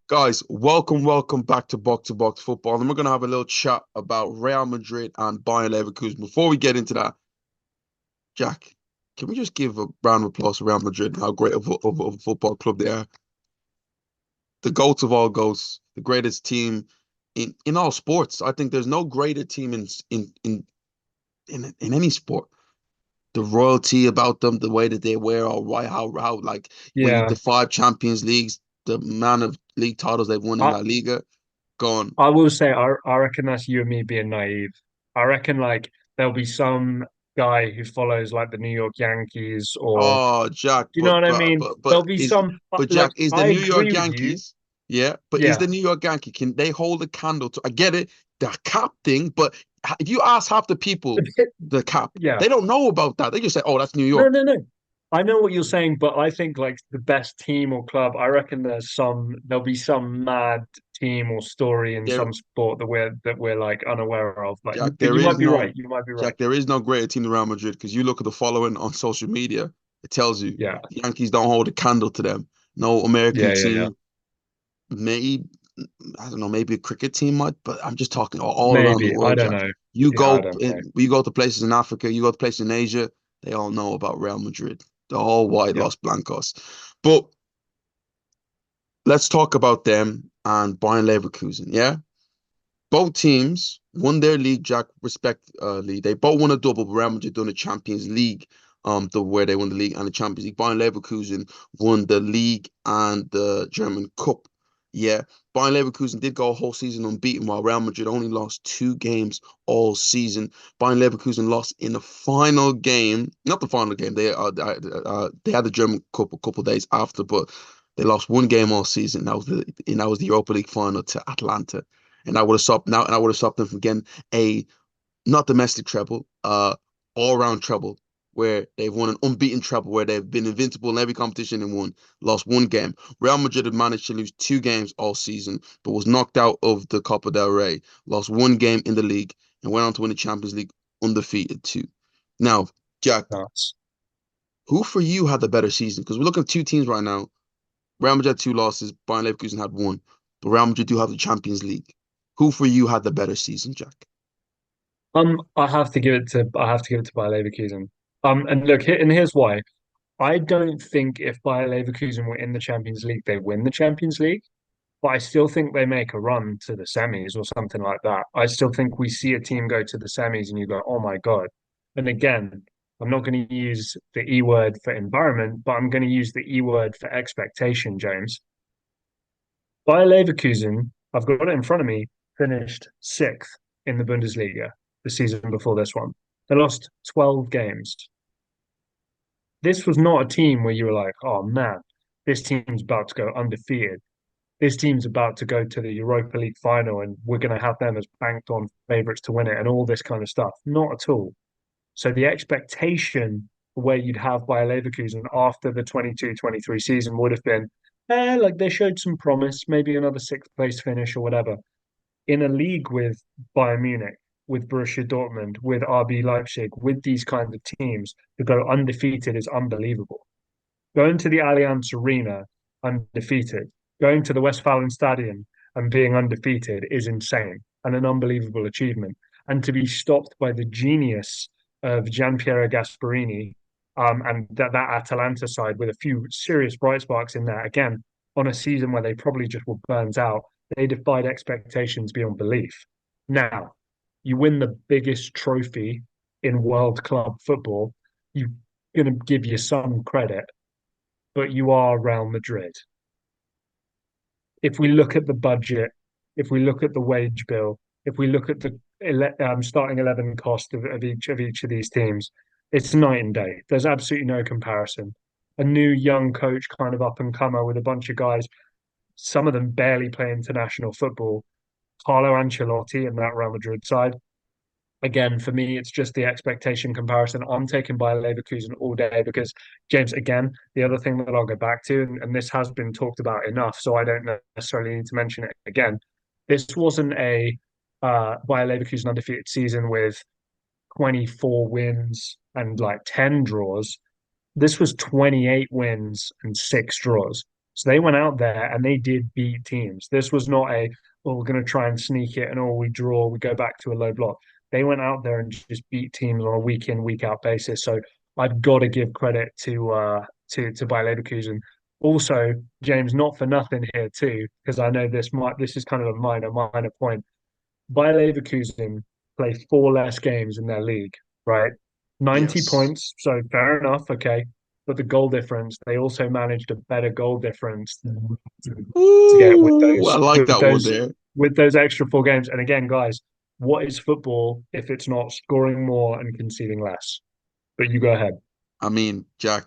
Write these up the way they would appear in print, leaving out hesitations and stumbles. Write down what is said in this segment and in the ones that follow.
Guys, welcome back to Box Football. And we're going to have a little chat about Real Madrid and Bayern Leverkusen. Before we get into that, Jack, can we just give a round of applause to Real Madrid and how great of a football club they are? The GOATs of all GOATs, the greatest team in all sports. I think there's no greater team in any sport. The royalty about them, the way that they wear, or why, how like when you Yeah, the five Champions Leagues, the amount of league titles they've won in I La Liga, gone. I will say I reckon that's you and me being naive. I reckon like there'll be some guy who follows like the New York Yankees or Oh, Jack, do you know what I mean? There'll be some like Jack, is the I New York agree with you. Yankees, yeah, but is Yeah. the New York Yankee, can they hold a candle to, I get it, the cap thing, but if you ask half the people the cap, Yeah. they don't know about that. They just say, oh, that's New No, York. no, no. I know what you're saying, but I think like the best team or club, I reckon there'll be some mad team or story in There, some sport that we're like unaware of. Like Jack, but there you might is be no, right. You might be right. Jack, there is no greater team than Real Madrid because you look at the following on social media, it tells you Yeah. the Yankees don't hold a candle to them. No American Yeah, yeah, yeah. team, maybe I don't know, maybe a cricket team might, but I'm just talking all around the Maybe. I world, don't Jack. know. You Yeah, I go don't know. in, you go to places in Africa, you go to places in Asia, they all know about Real Madrid. The all white Yeah. Los Blancos. But let's talk about them and Bayern Leverkusen. Yeah, both teams won their league, Jack, respectively. They both won a double, but Real Madrid won the Champions League, where they won the league and the Champions League. Bayern Leverkusen won the league and the German Cup. Yeah, Bayern Leverkusen did go a whole season unbeaten, while Real Madrid only lost two games all season. Bayern Leverkusen lost in the final game, not the final game. They had the German Cup a couple of days after, but they lost one game all season. That was the Europa League final to Atlanta, and I would have stopped them from getting a not domestic treble, all round treble, where they've won an unbeaten treble, where they've been invincible in every competition and won, lost one game. Real Madrid had managed to lose two games all season, but was knocked out of the Copa del Rey, lost one game in the league, and went on to win the Champions League undefeated too. Now, Jack, Nuts. who for you had the better season? Because we're looking at two teams right now. Real Madrid had two losses, Bayern Leverkusen had one, but Real Madrid do have the Champions League. Who for you had the better season, Jack? I have to give it to Bayer Leverkusen. And look, and here's why. I don't think if Bayer Leverkusen were in the Champions League, they win the Champions League. But I still think they make a run to the semis or something like that. I still think we see a team go to the semis and you go, oh my God. And again, I'm not going to use the E word for environment, but I'm going to use the E word for expectation, James. Bayer Leverkusen, I've got it in front of me, finished sixth in the Bundesliga the season before this one. They lost 12 games. This was not a team where you were like, oh man, this team's about to go undefeated. This team's about to go to the Europa League final and we're going to have them as banked on favourites to win it and all this kind of stuff. Not at all. So the expectation where you'd have Bayer Leverkusen after the 22-23 season would have been, like they showed some promise, maybe another sixth place finish or whatever. In a league with Bayern Munich, with Borussia Dortmund, with RB Leipzig, with these kinds of teams, to go undefeated is unbelievable. Going to the Allianz Arena undefeated, going to the Westfalenstadion and being undefeated is insane and an unbelievable achievement. And to be stopped by the genius of Gianpiero Gasperini and that Atalanta side with a few serious bright sparks in there, again, on a season where they probably just were burnt out, they defied expectations beyond belief. Now, you win the biggest trophy in world club football, you're going to give you some credit, but you are Real Madrid. If we look at the budget, if we look at the wage bill, if we look at the starting 11 cost of each of these teams, it's night and day. There's absolutely no comparison. A new young coach, kind of up and comer with a bunch of guys, some of them barely play international football. Carlo Ancelotti and that Real Madrid side, again, for me, it's just the expectation comparison. I'm taken by Leverkusen all day because, James, again, the other thing that I'll go back to, and this has been talked about enough, so I don't necessarily need to mention it again. This wasn't a Bayer Leverkusen undefeated season with 24 wins and like 10 draws. This was 28 wins and six draws. So they went out there and they did beat teams. This was not a, well, we're going to try and sneak it and we draw, we go back to a low block. They went out there and just beat teams on a week in, week out basis. So I've got to give credit to Bayer Leverkusen. Also, James, not for nothing here too, because I know this is kind of a minor point. Bayer Leverkusen play four less games in their league, right? 90 Yes. points, so fair enough, okay. But the goal difference, they also managed a better goal difference to get Ooh, I like that one there. with those extra four games. And again, guys, what is football if it's not scoring more and conceding less? But you go ahead. I mean, Jack,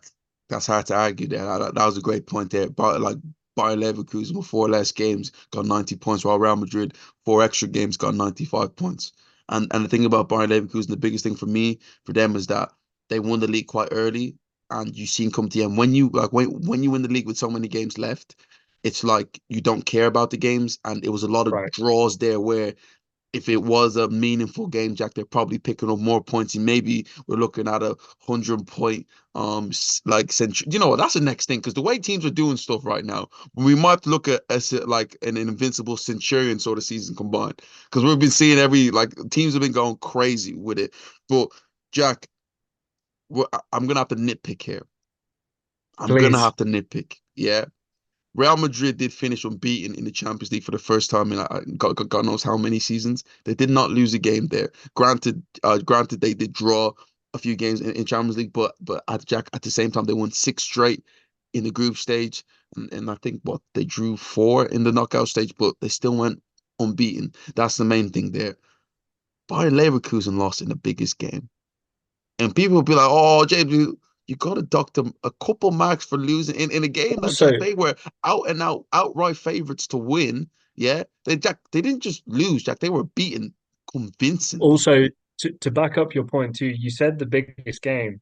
that's hard to argue there. That was a great point there. But like Bayer Leverkusen with four less games got 90 points, while Real Madrid, four extra games, got 95 points. And the thing about Bayer Leverkusen, the biggest thing for me, for them, is that they won the league quite early, and you seen come to the end. When you win the league with so many games left, it's like you don't care about the games, and it was a lot of Right. draws there where if it was a meaningful game, Jack, they're probably picking up more points. And maybe we're looking at 100 point like century. You know what? That's the next thing, because the way teams are doing stuff right now, we might look at as like an invincible centurion sort of season combined. Because we've been seeing like teams have been going crazy with it. But Jack, I'm gonna have to nitpick here. I'm gonna Please. have to nitpick. Yeah. Real Madrid did finish unbeaten in the Champions League for the first time in God knows how many seasons. They did not lose a game there. Granted, they did draw a few games in Champions League, but at the same time they won six straight in the group stage, and I think what they drew four in the knockout stage, but they still went unbeaten. That's the main thing there. Bayern Leverkusen lost in the biggest game. And people will be like, "Oh, James, you got to dock them a couple marks for losing in a game that Also, Jack they were out and out outright favorites to win." Yeah, they didn't just lose, Jack. They were beaten convincingly. also to back up your point too, you said the biggest game.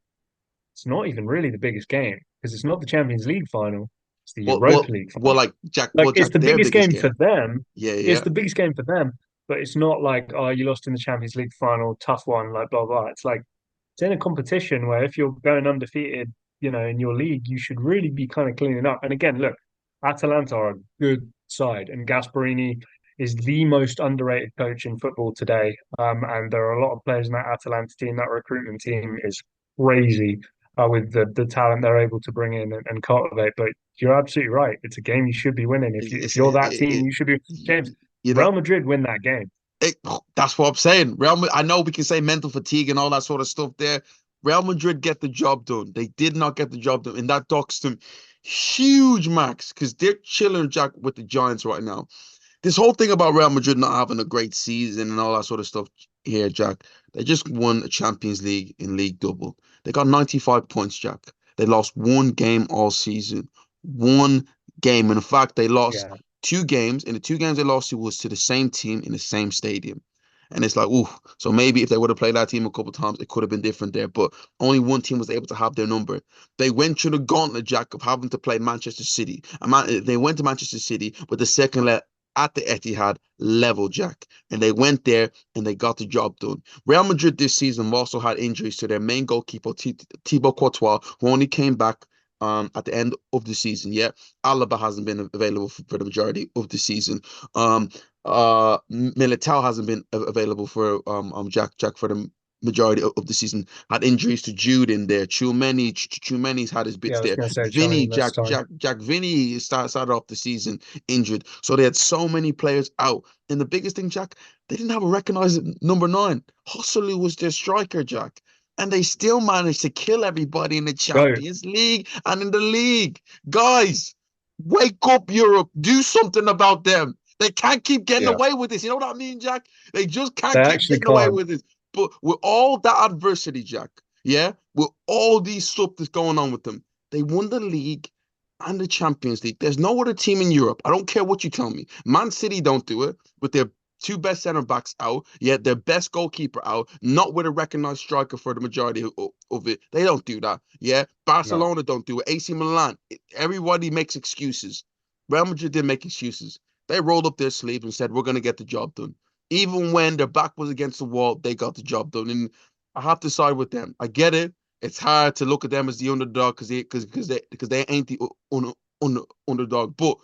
It's not even really the biggest game because it's not the Champions League final, it's the Europa League final. Like Jack, Like it's Jack, the their biggest biggest game for game. them. Yeah, It's yeah, the biggest game for them, but it's not like, oh, you lost in the Champions League final, tough one, like blah blah. It's like it's in a competition where if you're going undefeated, in your league, you should really be kind of cleaning up. And again, look, Atalanta are a good side, and Gasperini is the most underrated coach in football today. And there are a lot of players in that Atalanta team. That recruitment team is crazy with the talent they're able to bring in and cultivate. But you're absolutely right. It's a game you should be winning. If it's, you're that team, you should be. it, James, you know, Real Madrid win that game. It, that's what I'm saying. I know we can say mental fatigue and all that sort of stuff there. Real Madrid get the job done. They did not get the job done, and that docks them huge marks because they're chilling, Jack, with the Giants right now. This whole thing about Real Madrid not having a great season and all that sort of stuff here, Jack. They just won a Champions League in League Double. They got 95 points, Jack. They lost one game all season. One game. And in fact, they lost Yeah, two games. And the two games they lost, it was to the same team in the same stadium. And it's like, ooh, so maybe if they would have played that team a couple of times, it could have been different there. But only one team was able to have their number. They went through the gauntlet, Jack, of having to play Manchester City. They went to Manchester City with the second leg at the Etihad level, Jack. And they went there and they got the job done. Real Madrid this season also had injuries to their main goalkeeper, Thibaut Courtois, who only came back at the end of the season. Yeah, Alaba hasn't been available for the majority of the season. Um, Militao hasn't been available for Jack for the majority of the season. Had injuries to Jude in there. Chumeni's had his yeah. bits I was there. going to say China Vinny, this time. Jack Vinny started off the season injured. So they had so many players out. And the biggest thing, Jack, they didn't have a recognized number nine. Hosselu was their striker, Jack. And they still managed to kill everybody in the Go. Champions League and in the league. Guys, wake up, Europe. Do something about them. They can't keep getting Yeah, away with this. You know what I mean, Jack? They just they can't keep actually getting away can't. with this. But with all that adversity, Jack, yeah, with all these stuff that's going on with them, they won the league and the Champions League. There's no other team in Europe. I don't care what you tell me. Man City don't do it with their two best center backs out, yet their best goalkeeper out, not with a recognized striker for the majority of it. They don't do that. Yeah. No. Barcelona don't do it. AC Milan, everybody makes excuses. Real Madrid didn't make excuses. They rolled up their sleeves and said, we're going to get the job done. Even when their back was against the wall, they got the job done. And I have to side with them. I get it. It's hard to look at them as the underdog because they ain't the underdog, but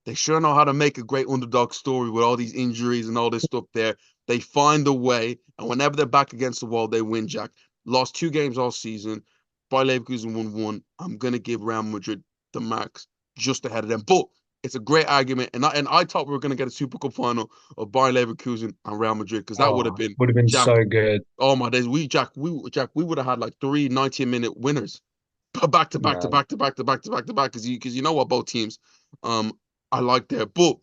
they sure know how to make a great underdog story with all these injuries and all this stuff there. They find a way, and whenever they're back against the wall, they win, Jack. Lost 2 games all season. Bayer Leverkusen won one. I'm going to give Real Madrid the marks just ahead of them. But it's a great argument, and I thought we were going to get a Super Cup final of Bayer Leverkusen and Real Madrid because that would have Oh, been, would have been Jack. so good. Oh my days, we would have had like three 90-minute winners back to back to Man. back to back to back to back to back because you know what both teams um I like there. But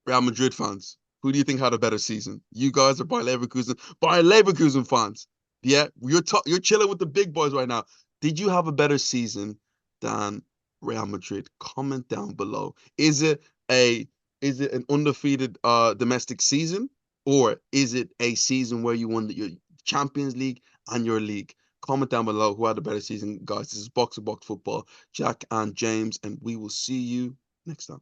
Real Madrid fans, who do you think had a better season? You guys are Bayer Leverkusen. Bayer Leverkusen fans. Yeah, you're chilling with the big boys right now. Did you have a better season than Real Madrid? Comment down below. A is it an undefeated domestic season, or is it a season where you won your Champions League and your league? Comment down below who had a better season, guys. This is Box to Box Football, Jack and James, and we will see you next time.